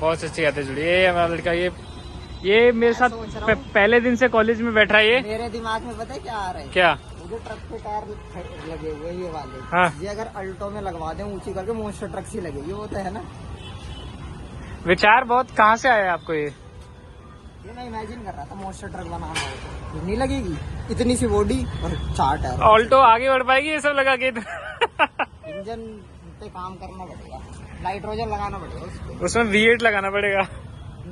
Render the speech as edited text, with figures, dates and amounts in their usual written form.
बहुत अच्छी बात है जुड़ी। ये हमारा लड़का ये मेरे साथ पहले दिन से कॉलेज में बैठ रहा है। ये मेरे दिमाग में पता है क्या आ रहा है? क्या? मुझे ट्रक के टायर लगे हुए ये वाले, हाँ। ये अगर अल्टो में लगवा दें ऊंची करके मोस्टर ट्रक सी लगेगी, वो तो है ना। विचार बहुत कहाँ से आया आपको ये मैं इमेजिन कर रहा था मोस्टर ट्रक बनाना हो तो नहीं लगेगी, इतनी सी बॉडी और 4 टायर। ऑल्टो आगे बढ़ पाएगी ये सब लगा के? इंजन पे काम करना पड़ेगा, नाइट्रोजन लगाना पड़ेगा उसमें V8 लगाना पड़ेगा।